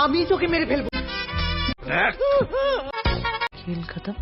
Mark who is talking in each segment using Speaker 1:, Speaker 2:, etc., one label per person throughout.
Speaker 1: আমি তোকে মেরে ফেলবো।
Speaker 2: খেল খতম,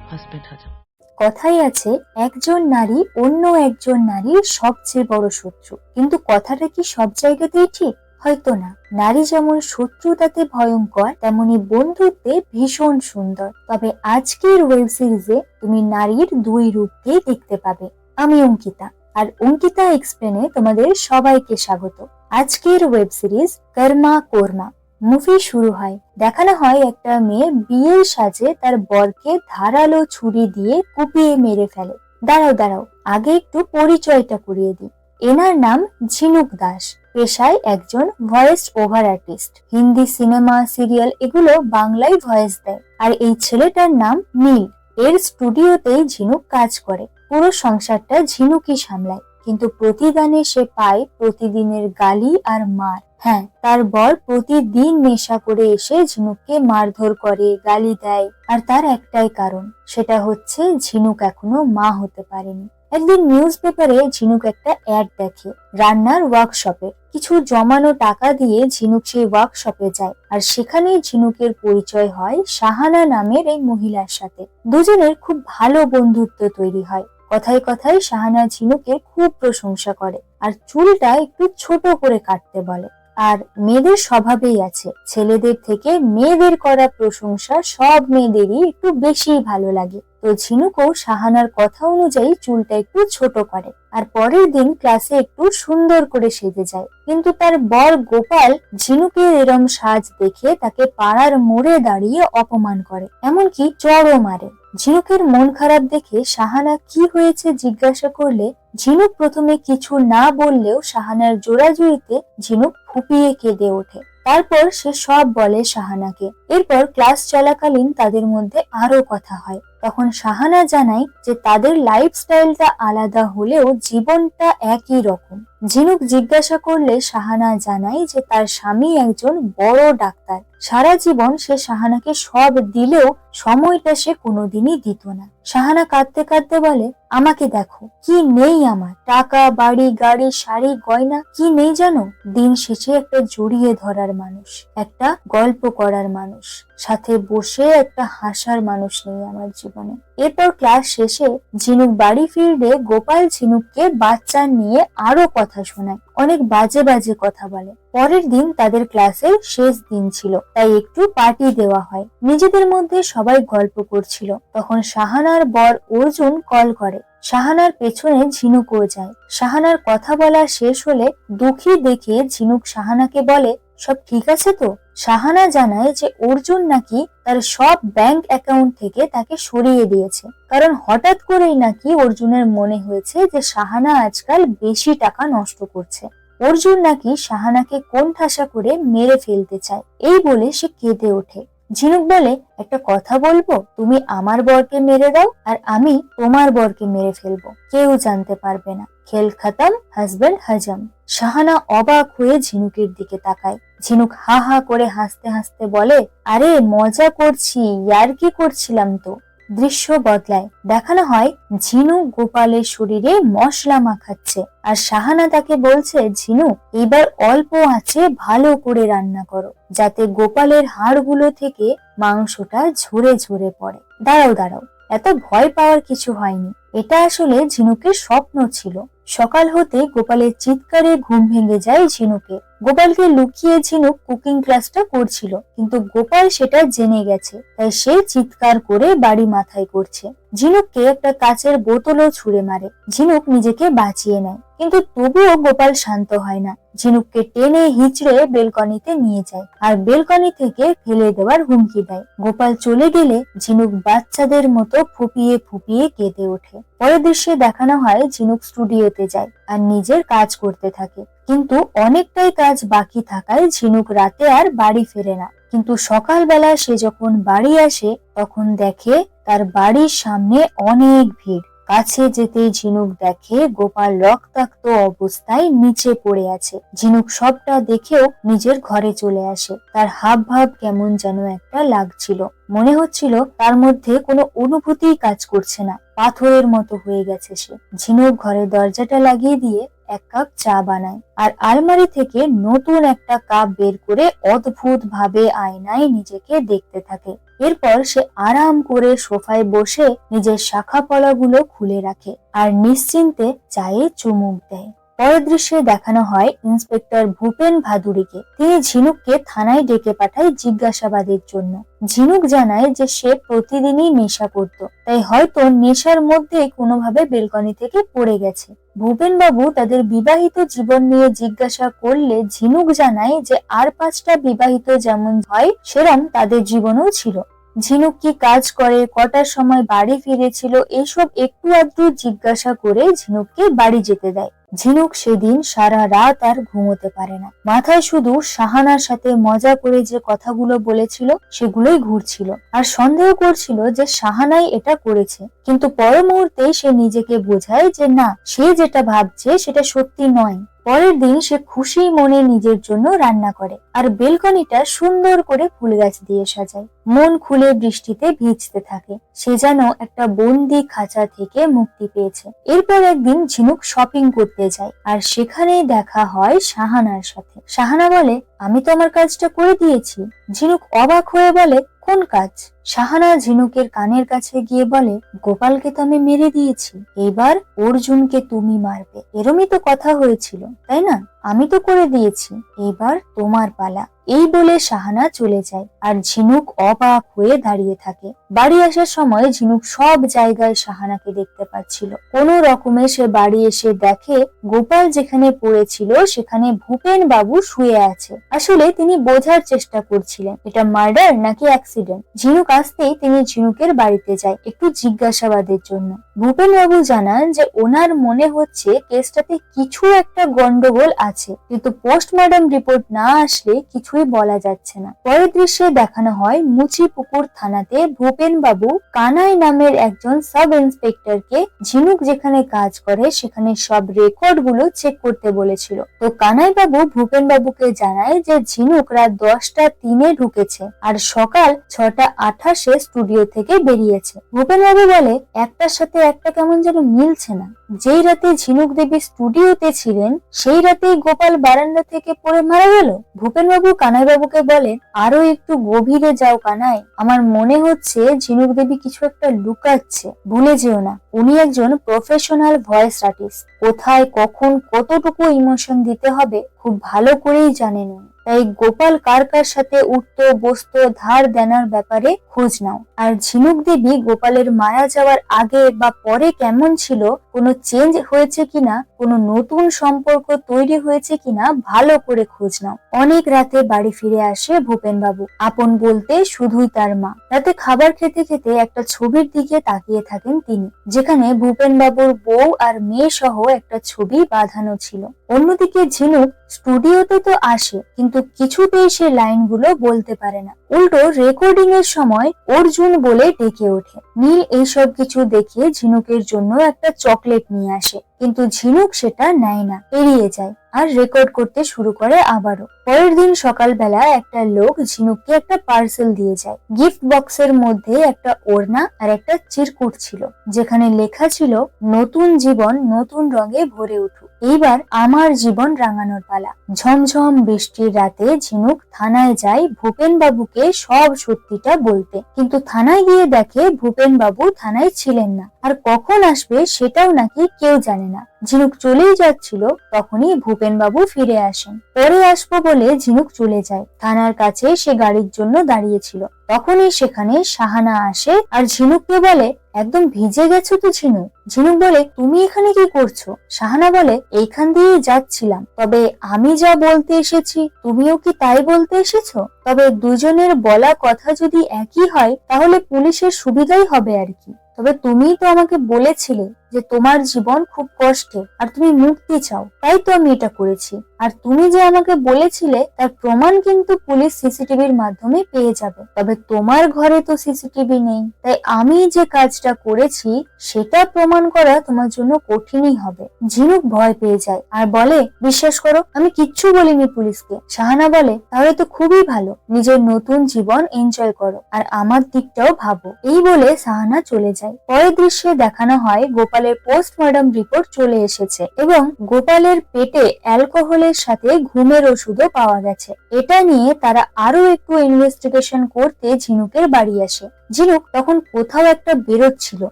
Speaker 2: হাজবেন্ড হাজাম।
Speaker 3: কথাই আছে, একজন নারী অন্য একজন নারীর সবচেয়ে বড় শত্রু। কিন্তু কথাটা কি সব জায়গাতেই ঠিক? হয়তো না। নারী যেমন শত্রুতাতে ভয়ঙ্কর, তেমনি বন্ধুত্বে ভীষণ সুন্দর। তবে আজকের ওয়েব সিরিজে তুমি নারীর দুই রূপকেই দেখতে পাবে। আমি অঙ্কিতা, আর অঙ্কিতা এক্সপ্লেনে তোমাদের সবাইকে স্বাগত। আজকের ওয়েব সিরিজ কর্মা কোর্মা। মুভি শুরু হয়, দেখানো হয় একটা মেয়ে বিয়ের সাজে তার বরকে ধারালো ছুরি দিয়ে কুপিয়ে মেরে ফেলে। দাঁড়াও, আগে একটু পরিচয়টা করিয়ে দিই। এনার নাম ঝিনুক দাস, পেশায় একজন voice over artist. Hindi cinema, serial এগুলো বাংলায় ভয়েস দেয়। আর এই ছেলেটার নাম নীল। এর স্টুডিওতেই ঝিনুক কাজ করে। পুরো সংসারটা ঝিনুকই সামলায়, কিন্তু প্রতিদানে সে পায় প্রতিদিনের গালি আর মার। হ্যাঁ, তার বর প্রতিদিন নেশা করে এসে ঝিনুককে মারধর করে, গালি দেয়। আর তার একটাই কারণ, সেটা হচ্ছে ঝিনুক এখনো মা হতে পারেনি। একদিন নিউজ পেপারে ঝিনুক একটা অ্যাড দেখে রান্নার ওয়ার্কশপে। কিছু জমানো টাকা দিয়ে ঝিনুক সেই ওয়ার্কশপে যায়, আর সেখানেই ঝিনুকের পরিচয় হয় শাহানা নামের এই মহিলার সাথে। দুজনের খুব ভালো বন্ধুত্ব তৈরি হয়। কথায় কথায় শাহানা ঝিনুকের খুব প্রশংসা করে, আর চুলটা একটু ছোট করে কাটতে বলে। আর মেয়েদের স্বভাবেই আছে, ছেলেদের থেকে মেয়েদের করা প্রশংসা সব মেয়েদেরই একটু বেশি ভালো লাগে। তো ঝিনুকও শাহানার কথা অনুযায়ী চুলটা একটু ছোট করে, আর পরের দিন ক্লাসে একটু সুন্দর করে সেজে যায়। কিন্তু তার বর গোপাল ঝিনুকের এরম সাজ দেখে তাকে পাড়ার মোড়ে দাঁড়িয়ে অপমান করে, এমনকি চড়ও মারে। ঝিনুকের মন খারাপ দেখে শাহানা কি হয়েছে জিজ্ঞাসা করলে ঝিনুক প্রথমে কিছু না বললেও শাহানার জোড়াজুড়িতে ঝিনুক ফুপিয়ে কেঁদে ওঠে। তারপর সে সব বলে শাহানাকে। এরপর ক্লাস চলাকালীন তাদের মধ্যে আরো কথা হয়। তখন শাহানা জানায় যে তাদের লাইফস্টাইলটা আলাদা হলেও জীবনটা একই রকম। ঝিনুক জিজ্ঞাসা করলে শাহানা জানায় যে তার স্বামী একজন বড় ডাক্তার। সারা জীবন সে শাহানাকে সব দিলেও সময়টা সে কোনোদিনই দিত না। শাহানা কাঁদতে কাঁদতে বলে, আমাকে দেখো, কি নেই আমার, টাকা, বাড়ি, গাড়ি, শাড়ি, গয়না, কি নেই জানো? দিন শেষে একটা জড়িয়ে ধরার মানুষ, একটা গল্প করার মানুষ, সাথে বসে একটা হাসার মানুষ নেই আমার জীবনে। এরপর ক্লাস শেষে ঝিনুক বাড়ি ফিরলে গোপাল ঝিনুককে বাচ্চা নিয়ে আরো কথা শোনায়, অনেক বাজে বাজে কথা বলে। পরের দিন তাদের ক্লাসের শেষ দিন ছিল, তাই একটু পার্টি দেওয়া হয়। নিজেদের মধ্যে সবাই গল্প করছিল, তখন শাহানার বর অর্জুন কল করে। শাহানার পেছনে ঝিনুকও যায়। শাহানার কথা বলা শেষ হলে দুঃখী দেখে ঝিনুক শাহানাকে বলে, সব ঠিক আছে তো? শাহানা জানায় যে অর্জুন নাকি তার সব ব্যাংক অ্যাকাউন্ট থেকে তাকে সরিয়ে দিয়েছে, কারণ হঠাৎ করেই নাকি অর্জুনের মনে হয়েছে যে শাহানা আজকাল বেশি টাকা নষ্ট করছে। অর্জুন নাকি শাহানাকে কোণঠাসা করে মেরে ফেলতে চায়। এই বলে সে কেঁদে ওঠে। ঝিনুক বলে, একটা কথা বলবো, তুমি আমার বরকে মেরে দাও আর আমি তোমার বরকে মেরে ফেলবো, কেউ জানতে পারবে না। খেল খতম, হাজবেন্ড হাজাম। শাহানা অবাক হয়ে ঝিনুকের দিকে তাকায়। ঝিনুক হা হা করে হাসতে হাসতে বলে, আরে মজা করছি, ইয়ার্কি করছিলাম তো। দৃশ্য বদলায়, দেখানো হয় ঝিনুক গোপালের শরীরে মশলা মাখাচ্ছে, আর শাহানা তাকে বলছে, ঝিনুক এবার অল্প আঁচে ভালো করে রান্না করো, যাতে গোপালের হাড়গুলো থেকে মাংসটা ঝরে ঝরে পড়ে। দাঁড়াও, এত ভয় পাওয়ার কিছু হয়নি, এটা আসলে ঝিনুকের স্বপ্ন ছিল। সকাল হতে গোপালের চিৎকারে ঘুম ভেঙে যায় ঝিনুকের। গোপালকে লুকিয়ে ঝিনুক কুকিং ক্লাসটা করছিল, কিন্তু গোপাল সেটা জেনে গেছে, তাই সে চিৎকার করে বাড়ি মাথায় করছে। ঝিনুককে একটা কাচের বোতলও ছুঁড়ে মারে। ঝিনুক নিজেকে বাঁচিয়ে নেয়, কিন্তু তবুও গোপাল শান্ত হয় না। ঝিনুককে টেনে হিঁচড়ে বেলকনিতে নিয়ে যায়, আর বেলকনি থেকে ফেলে দেওয়ার হুমকি দেয়। গোপাল চলে গেলে ঝিনুক বাচ্চাদের মতো ফুপিয়ে ফুপিয়ে কেঁদে ওঠে। পরের দৃশ্যে দেখানো হয় ঝিনুক স্টুডিওতে যায় আর নিজের কাজ করতে থাকে, কিন্তু অনেকটাই কাজ বাকি থাকায় ঝিনুক রাতে আর বাড়ি ফেরে না। কিন্তু সকালবেলা সে যখন বাড়ি আসে তখন দেখে তার বাড়ির সামনে অনেক ভিড়। কাছে যেতেই ঝিনুক দেখে গোপাল রক্তাক্ত অবস্থায় নিচে পড়ে আছে। ঝিনুক সবটা দেখেও নিজের ঘরে চলে আসে। তার হাব ভাব কেমন যেন একটা লাগছিল, মনে হচ্ছিল তার মধ্যে কোনো অনুভূতিই কাজ করছে না, পাথরের মতো হয়ে গেছে সে। ঝিনুক ঘরের দরজাটা লাগিয়ে দিয়ে এক কাপ চা বানায় আর আলমারি থেকে নতুন একটা কাপ বের করে অদ্ভুত ভাবে আয়নায় নিজেকে দেখতে থাকে। এরপর সে আরাম করে সোফায় বসে নিজের শাখা পলাগুলো খুলে রাখে আর নিশ্চিন্তে চায়ে চুমুক দেয়। পরের দৃশ্যে দেখানো হয় ইন্সপেক্টর ভূপেন ভাদুড়িকে। তিনি ঝিনুককে থানায় ডেকে পাঠায় জিজ্ঞাসাবাদের জন্য। ঝিনুক জানায় যে সে প্রতিদিনই নেশা করত, তাই হয়তো নেশার মধ্যে কোনোভাবে বেলকনি থেকে পড়ে গেছে। ভূপেন বাবু তাদের বিবাহিত জীবন নিয়ে জিজ্ঞাসা করলে ঝিনুক জানায় যে আর 5টা বিবাহিত যেমন হয় সেরম তাদের জীবনেও ছিল। ঝিনুক কি কাজ করে, কটার সময় বাড়ি ফিরেছিল, এসব একটু আধটু জিজ্ঞাসা করে ঝিনুককে বাড়ি যেতে দেয়। ঝিনুক সেদিন সারা রাত আর ঘুমোতে পারে না। মাথায় শুধু শাহানার সাথে মজা করে যে কথাগুলো বলেছিল সেগুলোই ঘুরছিল আর সন্দেহ করছিল যে শাহানাই এটা করেছে। কিন্তু পর মুহূর্তেই সে নিজেকে বোঝায় যে না, সে যেটা ভাবছে সেটা সত্যি নয়। পরের দিন সে খুশি মনে নিজের জন্য রান্না করে আর বেলকনিটা সুন্দর করে ফুল গাছ দিয়ে সাজায়। মন খুলে বৃষ্টিতে ভিজতে থাকে। সে যেন একটা বন্দি খাঁচা থেকে মুক্তি পেয়েছে। এরপর একদিন ঝিনুক শপিং করতে যায় আর সেখানেই দেখা হয় শাহানার সাথে। শাহানা বলে, আমি তো আমার কাজটা করে দিয়েছি। ঝিনুক অবাক হয়ে বলে, কোন কাজ? শাহানা ঝিনুকের কানের কাছে গিয়ে বলে, গোপালকে তো আমি মেরে দিয়েছি, এবার অর্জুনকে তুমি মারবে। এরমই তো কথা হয়েছিল, তাই না? আমি তো করে দিয়েছি, এবার তোমার পালা। এই বলে শাহানা চলে যায় আর ঝিনুক অবাক হয়ে দাঁড়িয়ে থাকে। বাড়ি আসার সময় ঝিনুক সব জায়গায় শাহানাকে দেখতে পাচ্ছিল। কোনো রকমে সে বাড়ি এসে দেখে গোপাল যেখানে পড়েছিল সেখানে ভূপেন বাবু শুয়ে আছে। আসলে তিনি বোঝার চেষ্টা করছিলেন এটা মার্ডার নাকি অ্যাক্সিডেন্ট। ঝিনুক আসতেই তিনি ঝিনুকের বাড়িতে যায় একটু জিজ্ঞাসাবাদের জন্য। ভূপেন বাবু জানান যে ওনার মনে হচ্ছে কেসটাতে কিছু একটা গন্ডগোল আছে, কিন্তু পোস্টমর্টম রিপোর্ট না আসলে কিছুই বলা যাচ্ছে না। পরের দৃশ্যে দেখানো হয় মুচিপুকুর থানাতে ভূপেন বাবু কানাই নামের একজন সাব ইন্সপেক্টরকে ঝিনুক যেখানে কাজ করে সেখানে সব রেকর্ড গুলো চেক করতে বলেছিল। তো কানাই বাবু ভূপেন বাবুকে জানায় যে ঝিনুক রাত 10টা 3 ঢুকেছে আর সকাল 6টা 28 স্টুডিও থেকে বেরিয়েছে। ভূপেন বাবু বলে, একটার সাথে একটা কেমন যেন মিলছে না। যেই রাতে ঝিনুক দেবী স্টুডিওতে ছিলেন সেই রাতেই গোপাল বারান্দা থেকে পড়ে মারা গেল। ভূপেন বাবু কানাই বাবুকে বলে, আরো একটু গভীরে যাও কানাই, আমার মনে হচ্ছে ঝিনুক দেবী কিছু একটা লুকাচ্ছে। ভুলে যেও না উনি একজন প্রফেশনাল ভয়েস আর্টিস্ট, কোথায় কখন কতটুকু ইমোশন দিতে হবে খুব ভালো করেই জানেন। তাই গোপাল কার কার সাথে উঠতো বসতো ধার দেনার ব্যাপারে খোঁজ নাও। আর ঝিনুক দেবী গোপালের মারা যাওয়ার আগে বা পরে কেমন ছিল, কোনো চেঞ্জ হয়েছে কিনা, কোনো নতুন সম্পর্ক তৈরি হয়েছে কিনা ভালো করে খোঁজ নাও। অনেক রাতে বাড়ি ফিরে আসে ভূপেন বাবু, আপন বলতে শুধুই তার মা। রাতে খাবার খেতে খেতে একটা ছবির দিকে তাকিয়ে থাকেন তিনি, যেখানে ভূপেন বাবুর বউ আর মেয়ে সহ একটা ছবি বাঁধানো ছিল। অন্যদিকে ঝিনুক স্টুডিওতে তো আসে কিন্তু কিছুতেই সে লাইনগুলো বলতে পারে না, উল্টো রেকর্ডিং এর সময় অর্জুন বলে ডেকে ওঠে। নীল এইসব কিছু দেখে ঝিনুকের জন্য একটা চকলেট নিয়ে আসে, কিন্তু ঝিনুক সেটা নেয় না, এড়িয়ে যায় আর রেকর্ড করতে শুরু করে আবারও। পরের দিন সকালবেলা একটা লোক ঝিনুককে একটা পার্সেল দিয়ে যায়। গিফট বক্সের মধ্যে একটা ওড়না আর একটা চিরকুট ছিল, যেখানে লেখা ছিল, নতুন জীবন নতুন রঙে ভরে উঠুক, এইবার আমার জীবন রাঙানোর পালা। ঝমঝম বৃষ্টির রাতে ঝিনুক থানায় যায় ভূপেন বাবুকে সব সত্যিটা বলতে, কিন্তু থানায় গিয়ে দেখে ভূপেন বাবু থানায় ছিলেন না, আর কখন আসবে সেটাও নাকি কেউ জানে না। ঝিনুক চলেই যাচ্ছিল, তখনই ভূপেন বাবু ফিরে আসেন। পরে আসবো বলে ঝিনুক চলে যায়। থানার কাছে সে গাড়ির জন্য দাঁড়িয়েছিল, তখনই সেখানে শাহানা আসে আর ঝিনুককে বলে, একদম ভিজে গেছো তো ঝিনুক। ঝিনুক বলে, তুমি এখানে কি করছো? শাহানা বলে, এইখান দিয়ে যাচ্ছিলাম, তবে আমি যা বলতে এসেছি তুমিও কি তাই বলতে এসেছো? তবে দুজনের বলা কথা যদি একই হয় তাহলে পুলিশের সুবিধাই হবে আর কি। তবে তুমিই তো আমাকে বলেছিলে যে তোমার জীবন খুব কষ্টের আর তুমি মুক্তি চাও, তাই তো আমি এটা করেছি। আর তুমি যে আমাকে বলেছিলে তার প্রমাণ কিন্তু পুলিশ সিসিটিভির মাধ্যমে পেয়ে যাবে, তবে তোমার ঘরে তো সিসিটিভি নেই, তাই আমি যে কাজটা করেছি সেটা প্রমাণ করা তোমার জন্য কঠিনই হবে। ঝিনুক ভয় পেয়ে যায় আর বলে, বিশ্বাস করো আমি কিচ্ছু বলিনি পুলিশকে। শাহানা বলে, তাহলে তো খুবই ভালো, নিজের নতুন জীবন এনজয় করো আর আমার দিকটাও ভাবো। এই বলে শাহানা চলে যায়। পরের দৃশ্যে দেখানো হয় গোপাল গোপালের পোস্টমর্টম রিপোর্ট চলে এসেছে এবং গোপালের পেটে অ্যালকোহলের সাথে ঘুমের ওষুধও পাওয়া গেছে। এটা নিয়ে তারা আরো একটু ইনভেস্টিগেশন করতে ঝিনুকের বাড়ি আসে। ঝিনুক তখন কোথাও একটা বেরোচ্ছিল,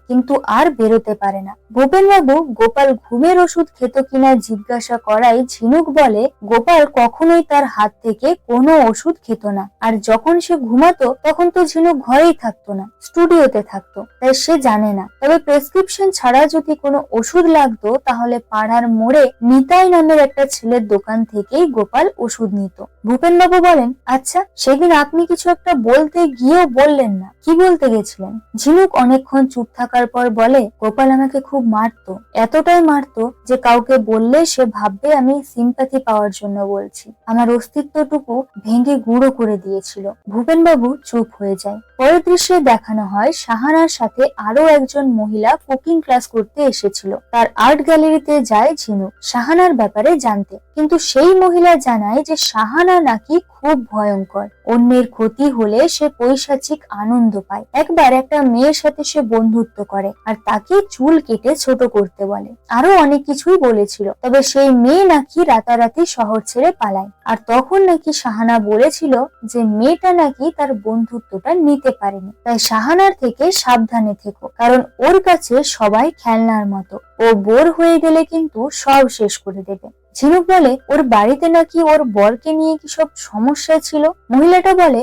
Speaker 3: কিন্তু আর বেরোতে পারে না। ভূপেনবাবু গোপাল ঘুমের ওষুধ খেত কিনা জিজ্ঞাসা করায় ঝিনুক বলে গোপাল কখনোই তার হাত থেকে কোনো ওষুধ খেত না, আর যখন সে ঘুমাতো তখন তো ঝিনুক ঘরেই থাকতো না, স্টুডিওতে থাকতো, তাই সে জানে না। তবে প্রেসক্রিপশন ছাড়া যদি কোনো ওষুধ লাগতো তাহলে পাড়ার মোড়ে নিতাই নামের একটা ছেলের দোকান থেকেই গোপাল ওষুধ নিত। ভূপেনবাবু বলেন, আচ্ছা সেদিন আপনি কিছু একটা বলতে গিয়েও বললেন না, কি বলতে গেছিলেন? ঝিনুক অনেকক্ষণ চুপ থাকার পর বলে, গোপাল আমাকে খুব মারতো, এতটাই মারতো যে কাউকে বললে সে ভাববে আমি সিম্প্যাথি পাওয়ার জন্য বলছি। আমার অস্তিত্বটুকু ভেঙে গুঁড়ো করে দিয়েছিল। ভূপেনবাবু চুপ হয়ে যায়। পরের দৃশ্যে দেখানো হয় শাহানার সাথে আরো একজন মহিলা কুকিং ক্লাস করতে এসেছিল। তার আর্ট গ্যালারিতে যায় ঝিনুক শাহানার ব্যাপারে জানতে, কিন্তু সেই মহিলা জানায় যে শাহানা নাকি খুব ভয়ঙ্কর, অন্যের ক্ষতি হলে সে পৈশাচিক আনন্দ পায়। একবার একটা মেয়ের সাথে সে বন্ধুত্ব করে আর তাকে চুল কেটে ছোট করতে বলে, আরো অনেক কিছুই বলেছিল। তবে সেই মেয়ে নাকি রাতারাতি শহর ছেড়ে পালায়, আর তখন নাকি শাহানা বলেছিল যে মেয়েটা নাকি তার বন্ধুত্বটা নিতে পারেনি, তাই শাহানার থেকে সাবধানে থেকো, কারণ ওর কাছে সবাই খেলনার মতো, ও বোর হয়ে গেলে কিন্তু সব শেষ করে দেবে। ঝিনুক বলে, ওর বাড়িতে নাকি ওর বরকে নিয়ে কি সব সমস্যা ছিল। মহিলাটা বলে,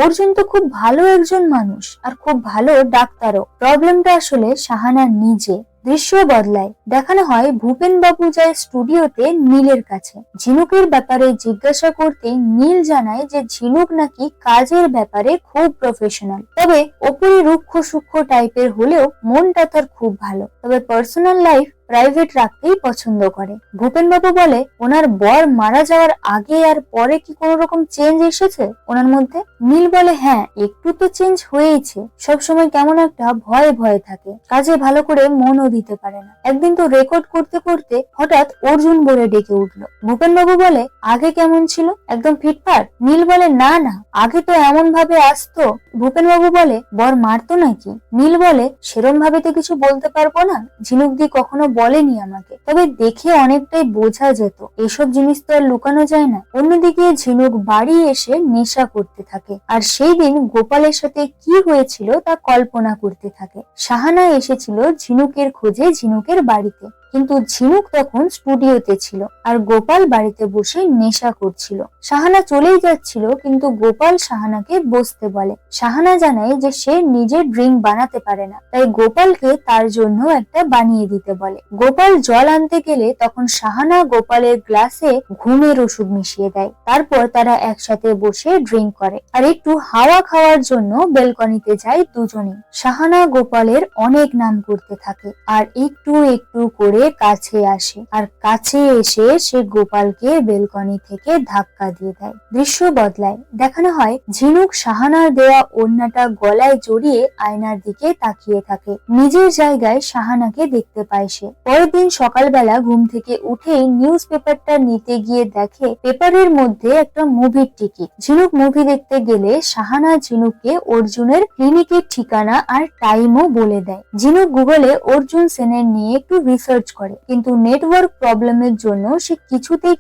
Speaker 3: অর্জুন তো খুব ভালো একজন মানুষ আর খুব ভালো ডাক্তারও। প্রবলেমটা আসলে শাহানা নিজে। দৃশ্য বদলায়, দেখানো হয় ভূপেন বাবু যায় স্টুডিওতে নীলের কাছে। ঝিনুকের ব্যাপারে জিজ্ঞাসা করতে নীল জানায় যে ঝিনুক নাকি কাজের ব্যাপারে খুব প্রফেশনাল, তবে ওপরে রুক্ষ সূক্ষ্ম টাইপের হলেও মনটা তার খুব ভালো, তবে পার্সোনাল লাইফ প্রাইভেট রাখতেই পছন্দ করে। ভূপেনবাবু বলে, ওনার বর মারা যাওয়ার আগে আর পরে কি কোনো রকম চেঞ্জ এসেছে ওনার মধ্যে? নীল বলে, হ্যাঁ একটু তো চেঞ্জ হয়েছে, সবসময় কেমন একটা ভয়ে ভয়ে থাকে, কাজে ভালো করে মনও দিতে পারে না। একদিন তো রেকর্ড করতে করতে হঠাৎ অর্জুন বলে ডেকে উঠলো। ভূপেনবাবু বলে, আগে কেমন ছিল, একদম ফিটফাট? নীল বলে, না না, আগে তো এমন ভাবে আসতো। ভূপেনবাবু বলে, বর মারতো নাকি? নীল বলে, সেরম ভাবে তো কিছু বলতে পারবো না, ঝিনুক দি কখনো বলেনি আমাকে, তবে দেখে অনেকটাই বোঝা যেত, এসব জিনিস তো আর লুকানো যায় না। অন্যদিকে ঝিনুক বাড়ি এসে নেশা করতে থাকে আর সেই দিন গোপালের সাথে কি হয়েছিল তা কল্পনা করতে থাকে। শাহানা এসেছিল ঝিনুকের খোঁজে ঝিনুকের বাড়িতে, কিন্তু ঝিনুক তখন স্টুডিওতে ছিল আর গোপাল বাড়িতে বসে নেশা করছিল। শাহানা চলেই যাচ্ছিল, কিন্তু গোপাল শাহানাকে বসতে বলে। শাহানা জানায় যে সে নিজে ড্রিঙ্ক বানাতে পারে না, তাই গোপালকে তার জন্য একটা বানিয়ে দিতে বলে। গোপাল জল আনতে গেলে তখন শাহানা গোপালের গ্লাসে ঘুমের ওষুধ মিশিয়ে দেয়। তারপর তারা একসাথে বসে ড্রিঙ্ক করে আর একটু হাওয়া খাওয়ার জন্য বেলকনিতে যায় দুজনে। শাহানা গোপালের অনেক নাম করতে থাকে আর একটু একটু করে কাছে আসে, আর কাছে এসে সে গোপালকে বেলকনি থেকে ধাক্কা দিয়ে দেয়। দৃশ্য বদলায়, দেখানো হয় ঝিনুক শাহানার দেওয়া ওড়নাটা গলায় জড়িয়ে আয়নার দিকে তাকিয়ে থাকে। নিজের জায়গায় শাহানাকে দেখতে পায় সে। পরের দিন সকালবেলা ঘুম থেকে উঠেই নিউজ পেপারটা নিতে গিয়ে দেখে পেপারের মধ্যে একটা মুভির টিকিট। ঝিনুক মুভি দেখতে গেলে শাহানা ঝিনুককে অর্জুনের ক্লিনিকের ঠিকানা আর টাইমও বলে দেয়। ঝিনুক গুগলে অর্জুন সেনের নিয়ে একটু রিসার্চ করে, কিন্তু নেটওয়ার্ক প্রবলেমের জন্য সে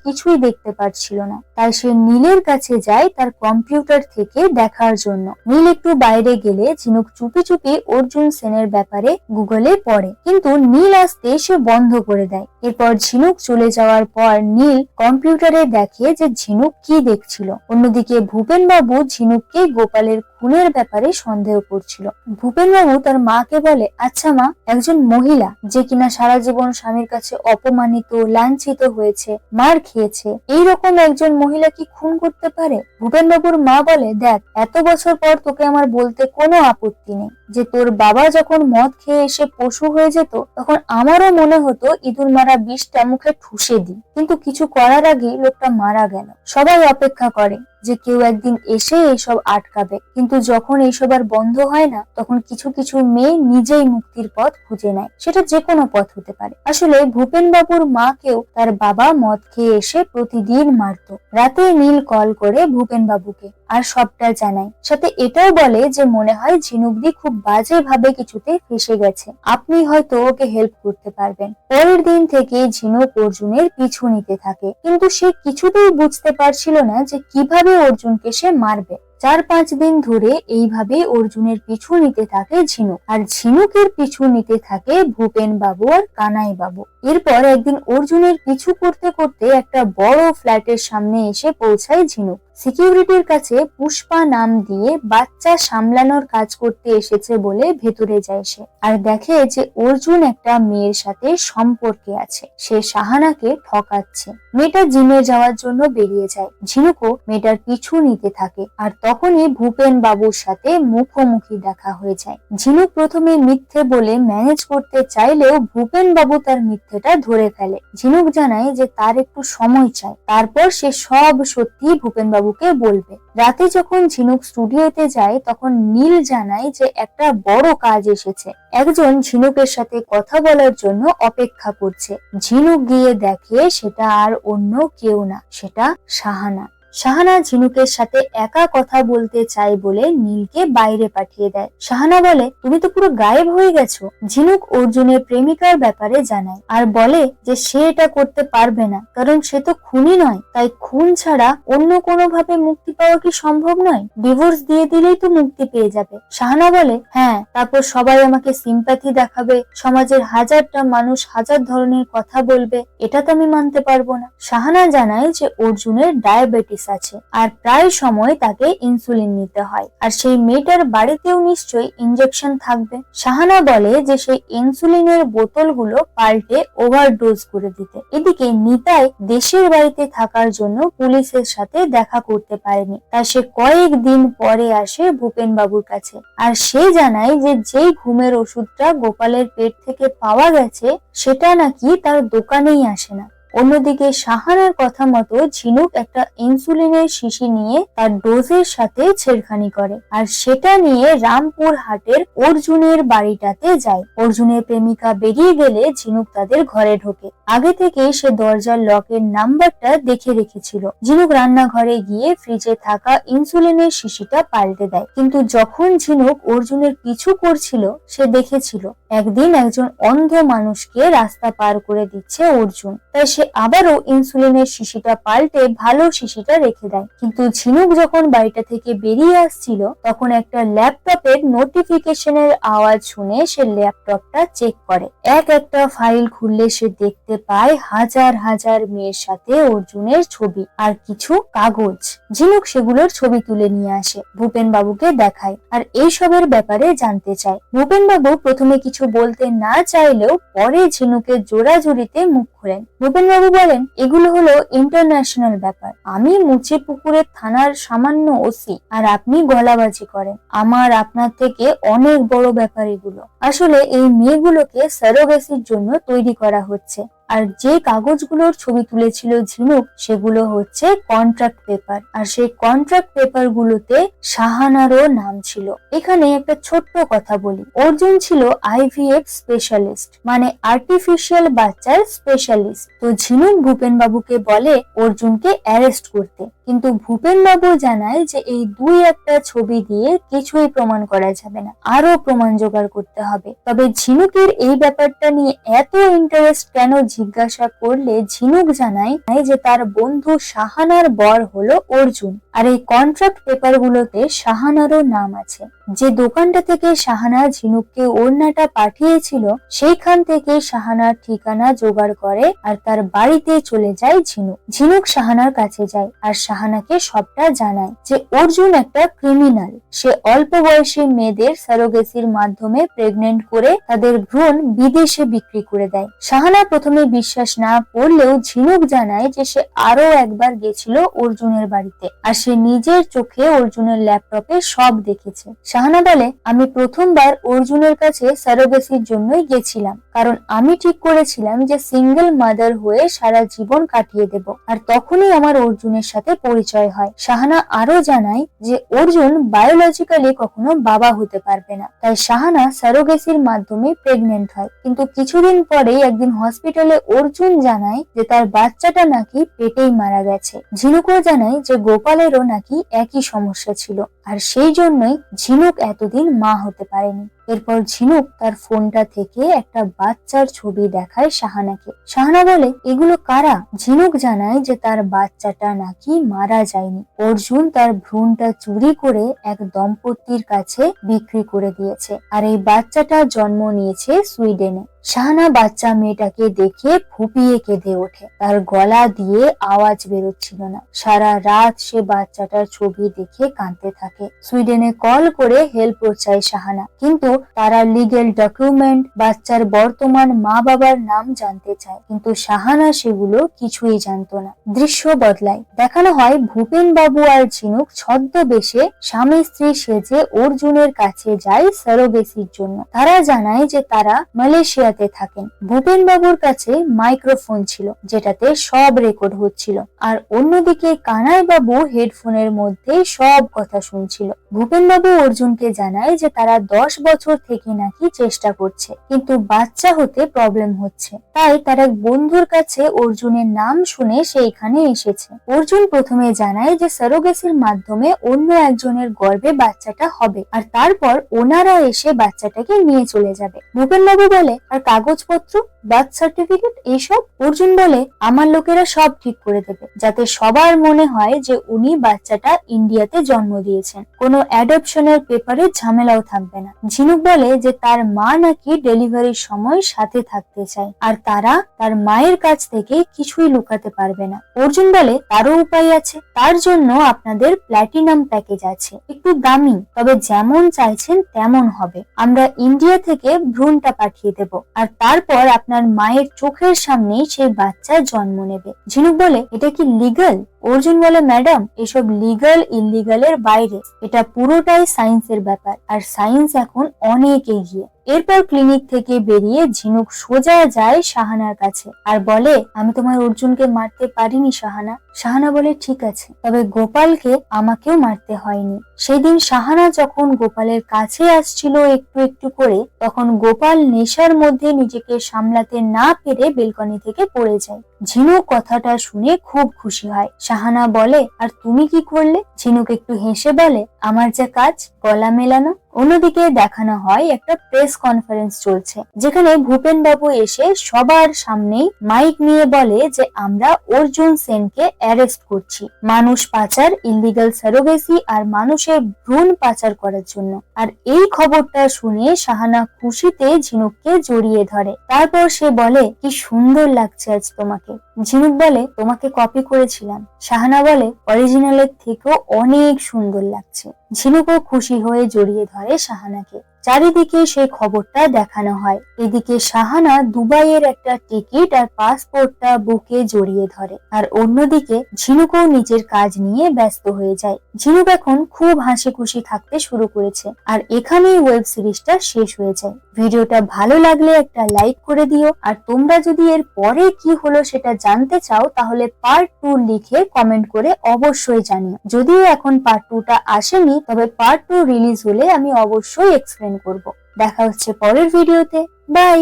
Speaker 3: কিছুই দেখতে পারছিল না, তাই সে নীলের কাছে যায় তার কম্পিউটার থেকে দেখার জন্য। নীল একটু বাইরে গেলে ঝিনুক চুপি চুপি অর্জুন সেনের ব্যাপারে গুগলে পড়ে, কিন্তু নীল আসতে সে বন্ধ করে দেয়। এরপর ঝিনুক চলে যাওয়ার পর নীল কম্পিউটারে দেখে যে ঝিনুক কি দেখছিল। অন্যদিকে ভূপেন বাবু ঝিনুককে গোপালের খুনের ব্যাপারে সন্দেহ করছিল। ভূপেন বাবু তার মাকে বলে, আচ্ছা মা, একজন মহিলা যে কিনা সারা জীবন স্বামীর কাছে অপমানিত, লাঞ্ছিত হয়েছে, মার খেয়েছে, এইরকম একজন মহিলা কি খুন করতে পারে? ভূপেন বাবুর মা বলে, দেখ, এত বছর পর তোকে আমার বলতে কোনো আপত্তি নেই যে তোর বাবা যখন মদ খেয়ে এসে পশু হয়ে যেত তখন আমারও মনে হতো ইঁদুর মারা বিষটা মুখে ঠুসে দিই, কিন্তু কিছু করার আগে লোকটা মারা গেল। সবাই অপেক্ষা করে যে কেউ একদিন এসে এইসব আটকাবে, কিন্তু যখন এইসব আর বন্ধ হয় না তখন কিছু কিছু মেয়ে নিজেই মুক্তির পথ খুঁজে নেয়, সেটা যে কোনো পথ হতে পারে। আসলে ভূপেন বাবুর মাকেও তার বাবা মদ খেয়ে এসে প্রতিদিন মারতো। রাতে নীল কল করে ভূপেন বাবুকে আর সবটা জানায়। সাথে এটাও বলে যে মনে হয় ঝিনুকদি খুব বাজে ভাবে কিছুতে ফেসে গেছে, আপনি হয়তো ওকে হেল্প করতে পারবেন। পরের দিন থেকে ঝিনুক অর্জুনের পিছু নিতে থাকে, কিন্তু সে কিছুতেই বুঝতে পারছিল না যে কিভাবে অর্জুনকে সে মারবে। 4-5 দিন ধরে এইভাবে অর্জুনের পিছু নিতে থাকে ঝিনুক, আর ঝিনুকের পিছু নিতে থাকে ভূপেন বাবু আর কানাই বাবু। এরপর একদিন অর্জুনের পিছু করতে করতে একটা বড় ফ্ল্যাটের সামনে এসে পৌঁছায় ঝিনুক। সিকিউরিটির কাছে পুষ্পা নাম দিয়ে বাচ্চা সামলানোর কাজ করতে এসেছে বলে ভেতরে যায় সে, আর দেখে যে অর্জুন একটা মেয়ের সাথে সম্পর্কে আছে, সে সাহানাকে ঠকাচ্ছে। মেয়েটা জিমে যাওয়ার জন্য বেরিয়ে যায়, ঝিনুকও মেয়েটার পিছু নিতে থাকে। আর তখনই ভূপেন বাবুর সাথে মুখোমুখি দেখা হয়ে যায়। ঝিনুক প্রথমে মিথ্যে বলে ম্যানেজ করতে চাইলেও ভূপেন বাবু তার মিথ্যেটা ধরে ফেলে। ঝিনুক জানায় যে তার একটু সময় চাই, তারপর সে সব সত্যি ভূপেন বাবুকে বলবে। রাতে যখন ঝিনুক স্টুডিওতে যায় তখন নীল জানায় যে একটা বড় কাজ এসেছে, একজন ঝিনুকের সাথে কথা বলার জন্য অপেক্ষা করছে। ঝিনুক গিয়ে দেখে সেটা আর অন্য কেউ না, সেটা সাহানা। সাহানা ঝিনুকের সাথে একা কথা বলতে চায় বলে নীলকে বাইরে পাঠিয়ে দেয়। সাহানা বলে, তুমি তো পুরো গায়েব হয়ে গেছো। ঝিনুক অর্জুনের প্রেমিকার ব্যাপারে জানায় আর বলে যে সে এটা করতে পারবে না, কারণ সে তো খুনি নয়, তাই খুন ছাড়া অন্য কোনো ভাবে মুক্তি পাওয়া কি সম্ভব নয়, ডিভোর্স দিয়ে দিলেই তো মুক্তি পেয়ে যাবে। সাহানা বলে, হ্যাঁ, তারপর সবাই আমাকে সিম্প্যাথি দেখাবে, সমাজের হাজারটা মানুষ হাজার ধরনের কথা বলবে, এটা তো আমি মানতে পারবো না। সাহানা জানায় যে অর্জুনের ডায়াবেটিস আছে আর প্রায় সময় তাকে ইনসুলিন নিতে হয়, আর সেই মেয়েটার বাড়িতেও নিশ্চয়ই ইনজেকশন থাকবে। সাহানা বলে যে সেই ইনসুলিনের বোতলগুলো পাল্টে ওভারডোজ করে দিতে। এদিকে নিতাই দেশের বাড়িতে থাকার জন্য পুলিশের সাথে দেখা করতে পারেনি, তাই সে কয়েকদিন পরে আসে ভূপেন বাবুর কাছে, আর সে জানায় যে যেই ঘুমের ওষুধটা গোপালের পেট থেকে পাওয়া গেছে সেটা নাকি তার দোকানেই আসে না। অন্যদিকে সাহানার কথা মতো ঝিনুক একটা ইনসুলিনের শিশি নিয়ে তার ডোজের সাথে ছেড়খানি করে, আর সেটা নিয়ে রামপুর হাটের অর্জুনের বাড়িটাতে যায়। অর্জুনের প্রেমিকা বেরিয়ে গেলে ঝিনুক তাদের ঘরে ঢোকে। আগে থেকে সে দরজার লকের নাম্বারটা দেখে রেখেছিল। ঝিনুক রান্নাঘরে গিয়ে ফ্রিজে থাকা ইনসুলিনের শিশিটা পাল্টে দেয়, কিন্তু যখন ঝিনুক অর্জুনের পিছু করছিল সে দেখেছিল একদিন একজন অন্ধ মানুষকে রাস্তা পার করে দিচ্ছে অর্জুন, তাই সে আবারও ইনসুলিনের শিশিটা পাল্টে ভালো শিশিটা রেখে দেয়। কিন্তু ঝিনুক যখন বাড়িটা থেকে বেরিয়ে আসছিল তখন একটা ল্যাপটপের নোটিফিকেশনের আওয়াজ শুনে সে ল্যাপটপটা চেক করে। একটা ফাইল খুললে সে দেখতে পায় হাজার হাজার মেয়ের সাথে অর্জুনের ছবি আর কিছু কাগজ। ঝিনুক সেগুলোর ছবি তুলে নিয়ে আসে, ভূপেন বাবুকে দেখায় আর এইসবের ব্যাপারে জানতে চায়। ভূপেন বাবু প্রথমে কিছু বলতে না চাইলেও পরে ঝিনুকের জোড়াজুড়িতে মুখ খোলেন। ভূপেন বাবু বলেন, এগুলো হলো ইন্টারন্যাশনাল ব্যাপার, আমি মুচিপুকুরের থানার সামান্য ওসি আর আপনি গলাবাজি করেন, আমার আপনার থেকে অনেক বড় ব্যাপার এগুলো। আসলে এই মেয়েগুলোকে সারোগেসির জন্য তৈরি করা হচ্ছে, আর যে কাগজগুলোর ছবি তুলেছিল ঝিনুক সেগুলো হচ্ছে কন্ট্রাক্ট পেপার, আর সেই কন্ট্রাক্ট পেপার গুলোতে সাহানারও নাম ছিল। এখানে একটা ছোট্ট কথা বলি, অর্জুন ছিল IVF স্পেশালিস্ট, মানে আর্টিফিশিয়াল বাচ্চার স্পেশালিস্ট। তো ঝিনুক ভূপেন বাবুকে বলে অর্জুনকে অ্যারেস্ট করতে, কিন্তু ভূপেন বাবু জানায় যে এই দুই একটা ছবি দিয়ে কিছুই প্রমাণ করা যাবে না, আরো প্রমাণ জোগাড় করতে হবে। তবে ঝিনুকের এই ব্যাপারটা নিয়ে এত ইন্টারেস্ট কেন জিজ্ঞাসা করলে ঝিনুক জানায় যে তার বন্ধু সাহানার বর হলো অর্জুন, আর এই কন্ট্রাক্ট পেপার গুলোতে সাহানারও নাম আছে। যে দোকানটা থেকে সাহানা ঝিনুককে ওড়নাটা পাঠিয়েছিল সেইখান থেকে সাহানার ঠিকানা জোগাড় করে আর তার বাড়িতে চলে যায় ঝিনুক। ঝিনুক সাহানার কাছে যায় আর সাহানাকে সবটা জানায় যে অর্জুন একটা ক্রিমিনাল, সে অল্প বয়সী মেয়েদের সারোগেসির মাধ্যমে প্রেগনেন্ট করে তাদের ভ্রূণ বিদেশে বিক্রি করে দেয়। সাহানা প্রথমে বিশ্বাস না করলেও ঝিনুক জানায় যে সে আরো একবার গেছিল অর্জুনের বাড়িতে আর সে নিজের চোখে অর্জুনের ল্যাপটপে সব দেখেছে। সাহানা বলে, আমি প্রথমবার অর্জুনের কাছে সারোগেসির জন্যই গেছিলাম, কারণ আমি ঠিক করেছিলাম যে সিঙ্গেল মাদার হয়ে সারা জীবন কাটিয়ে দেব, আর তখনই আমার অর্জুনের সাথে পরিচয় হয়। শাহানা আরো জানায় যে অর্জুন বায়োলজিক্যালি কখনো বাবা হতে পারবে না, তাই শাহানা সারোগেসির মাধ্যমে প্রেগনেন্ট হয়। কিন্তু কিছুদিন পরেই একদিন হসপিটালে অর্জুন জানায় যে তার বাচ্চাটা নাকি পেটেই মারা গেছে। ঝিনুকও জানায় যে গোপালেরও নাকি একই সমস্যা ছিল, আর সেই জন্যই ঝিনুক এতদিন মা হতে পারেনি। এরপর ঝিনুক তার ফোনটা থেকে একটা বাচ্চার ছবি দেখায় শাহানাকে। শাহানা বলে, এগুলো কারা? ঝিনুক জানায় যে তার বাচ্চাটা নাকি মারা যায়নি, অর্জুন তার ভ্রূণটা চুরি করে এক দম্পতির কাছে বিক্রি করে দিয়েছে, আর এই বাচ্চাটা জন্ম নিয়েছে সুইডেনে। শাহানা বাচ্চা মেয়েটাকে দেখে ফুপিয়ে কেঁদে ওঠে, তার গলা দিয়ে আওয়াজ বেরোচ্ছিল না। সারা রাত সে বাচ্চাটার ছবি দেখে কাঁদতে থাকে। সুইডেনে কল করে হেল্প চায় শাহানা, কিন্তু তারা লিগেল ডকুমেন্ট, বাচ্চার বর্তমান মা বাবার নাম জানতে চায়, কিন্তু শাহানা সেগুলো কিছুই জানতো না। দৃশ্য বদলায়, দেখানো হয় ভূপেন বাবু আর ঝিনুক ছদ্মবেশে স্বামী স্ত্রী সেজে অর্জুনের কাছে যায় সারোগেসির জন্য। তারা জানায় যে তারা মালয়েশিয়াতে থাকেন। ভূপেন বাবুর কাছে মাইক্রোফোন ছিল যেটাতে সব রেকর্ড হচ্ছিল, আর অন্যদিকে কানাই বাবু হেডফোনের মধ্যে সব কথা শুনছিল। ভূপেন বাবু অর্জুনকে জানায় যে তারা 10 বছর থেকে নাকি চেষ্টা করছে, কিন্তু বাচ্চা হতে প্রবলেম হচ্ছে, তাই তার এক বন্ধুর কাছে অর্জুনের নাম শুনে সে এখানে এসেছে। অর্জুন প্রথমে জানায় যে সারোগেসির মাধ্যমে অন্য একজনের গর্ভে বাচ্চাটা হবে, আর তারপর ওনারা এসে বাচ্চাটাকে নিয়ে চলে যাবে। ভূপেন বাবু বলে, আর কাগজপত্র, বার্থ সার্টিফিকেট এইসব? অর্জুন বলে, আমার লোকেরা সব ঠিক করে দেবে, যাতে সবার মনে হয় যে উনি বাচ্চাটা ইন্ডিয়াতে জন্ম দিয়েছেন, কোনো অ্যাডপশনের পেপারে ঝামেলাও থাকবে না। ঝিনুক বলে যে তার মা নাকি ডেলিভারির সময় সাথে থাকতে চায়, আর তারা তার মায়ের কাছ থেকে কিছুই লুকাতে পারবে না। অর্জুন বলে, তারও উপায় আছে, তার জন্য আপনাদের প্ল্যাটিনাম প্যাকেজ আছে, একটু দামি, তবে যেমন চাইছেন তেমন হবে। আমরা ইন্ডিয়া থেকে ভ্রূণটা পাঠিয়ে দেব, আর তারপর আপনার মায়ের চোখের সামনেই সেই বাচ্চা জন্ম নেবে। ঝিনুক বলে, এটা কি লিগ্যাল? অর্জুন বলে, ম্যাডাম, এসব লিগ্যাল ইললিগ্যালের বাইরে, এটা পুরোটাই সায়েন্সের ব্যাপার, আর সায়েন্স এখন অনেক এগিয়ে। এরপর ক্লিনিক থেকে বেরিয়ে ঝিনুক সোজা যায় শাহানার কাছে আর বলে, আমি তোমার অর্জুনকে মারতে পারিনি শাহানা। শাহানা বলে, ঠিক আছে, তবে গোপালকে আমাকেও মারতে হয়নি। সেদিন শাহানা যখন গোপালের কাছে আসছিল একটু একটু করে, তখন গোপাল নেশার মধ্যে নিজেকে সামলাতে না পেরে বেলকনি থেকে পড়ে যায়। ঝিনুক কথাটা শুনে খুব খুশি হয়। শাহানা বলে, আর তুমি কি করলে? ঝিনুক একটু হেসে বলে, আমার যা কাজ, গলা মেলানো। অন্যদিকে দেখানো হয় একটা প্রেস কনফারেন্স চলছে, যেখানে ভূপেন বাবু এসে সবার সামনেই মাইক নিয়ে বলে যে আমরা অর্জুন সেনকে অ্যারেস্ট করছি মানুষ পাচার, ইললিগাল সারোগেসি আর মানুষের ভ্রূণ পাচার করার জন্য। আর এই খবরটা শুনে শাহানা খুশিতে ঝিনুককে জড়িয়ে ধরে। তারপর সে বলে, কি সুন্দর লাগছে আজ তোমাকে। ঝিনুক বলে, তোমাকে কপি করেছিলাম। শাহানা বলে, অরিজিনালের থেকেও অনেক সুন্দর লাগছে। ঝিনুকও খুশি হয়ে জড়িয়ে ধরে শাহানাকে। চারিদিকে সেই খবরটা দেখানো হয়। এদিকে শাহানা দুবাইয়ের একটা টিকিট আর পাসপোর্টটা বুকে জড়িয়ে ধরে, আর অন্যদিকে ঝিনুকও নিজের কাজ নিয়ে ব্যস্ত হয়ে যায়। ঝিনুক এখন খুব হাসি খুশি থাকতে শুরু করেছে, আর এখানেই ওয়েব সিরিজটা শেষ হয়ে যায়। ভিডিওটা ভালো লাগলে একটা লাইক করে দিও, আর তোমরা যদি এর পরে কি হলো সেটা জানতে চাও তাহলে পার্ট 2 লিখে কমেন্ট করে অবশ্যই জানিও। যদিও এখন পার্ট 2টা আসেনি, তবে পার্ট 2 রিলিজ হলে আমি অবশ্যই এক্সপ্লেন করব। দেখা হচ্ছে পরের ভিডিওতে। বাই।